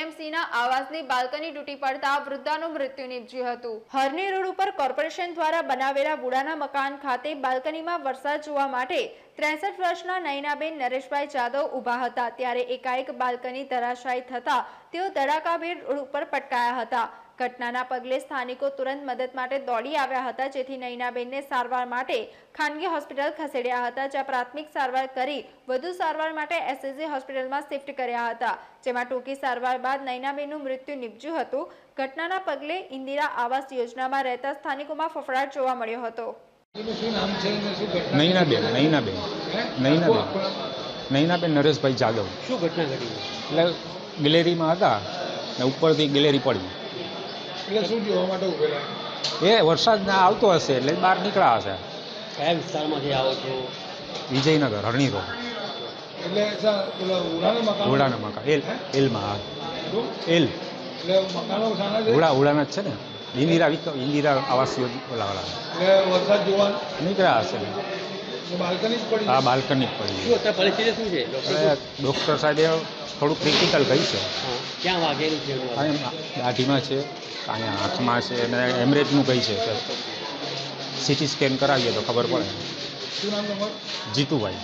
ટીએમસીના આવાસની balcony તૂટી પડતા વૃદ્ધાનું મૃત્યુ નીપજ્યું હતું। હરણી રોડ ઉપર કોર્પોરેશન દ્વારા બનાવેલા વુડાના મકાન ખાતે બાલ્કનીમાં વરસાદ જોવા માટે 63 વર્ષના નયનાબેન નરેશભાઈ જાદવ ઊભા હતા, ત્યારે એકાએક બાલ્કની ધરાશાયી થતા તેઓ ધડાકાભેર રોડ ઉપર પટકાયા હતા। ઘટનાના પગલે સ્થાનિકો તુરંત મદદ માટે દોડી આવ્યા હતા, જેથી નયનાબેનને સારવાર માટે ખાનગી હોસ્પિટલ ખસેડ્યા હતા, જ્યાં પ્રાથમિક સારવાર કરી વધુ સારવાર માટે એસએસજી હોસ્પિટલમાં શિફ્ટ કર્યા હતા, જેમાં ટૂંકી સારવાર બાદ નયનાબેનનું મૃત્યુ નીપજ્યું હતું। ઘટનાના પગલે ઇન્દિરા આવાસ યોજનામાં રહેતા સ્થાનિકોમાં ફફડાટ જોવા મળ્યો હતો। નયનાબેન નરેશભાઈ જાદવ। શું ઘટના ઘટી? એટલે ગેલેરીમાં હતા ને ઉપરથી ગેલેરી પડી, એટલે શું જોવા માટે ઉભેલા? એ વરસાદ આવતો હશે એટલે બહાર નીકળ્યા હશે। કયા વિસ્તારમાંથી આવો છો? વિજયનગર હરણી રોડ, એટલે ઉડાના મકાન એલમાં એલ એટલે મકાનો સાના છે? ઉડાના જ છે ને, ઇન્દિરા આવાસ યોજના એટલે વરસાદ જોવા નીકળ્યા હશે। બાલ્કની જ પડી? આ બાલ્કની જ પડી। શું અત્યારે પરિસ્થિતિ શું છે? ડૉક્ટર સાહેબે થોડું ક્રિટિકલ કહી છે। ક્યાં વાગેલું છે? દાઢીમાં છે, અહીંયા હાથમાં છે અને હેમરેજનું કહી છે। સીટી સ્કેન કરાવીએ તો ખબર પડે। શું નામ તમારું? જીતુભાઈ।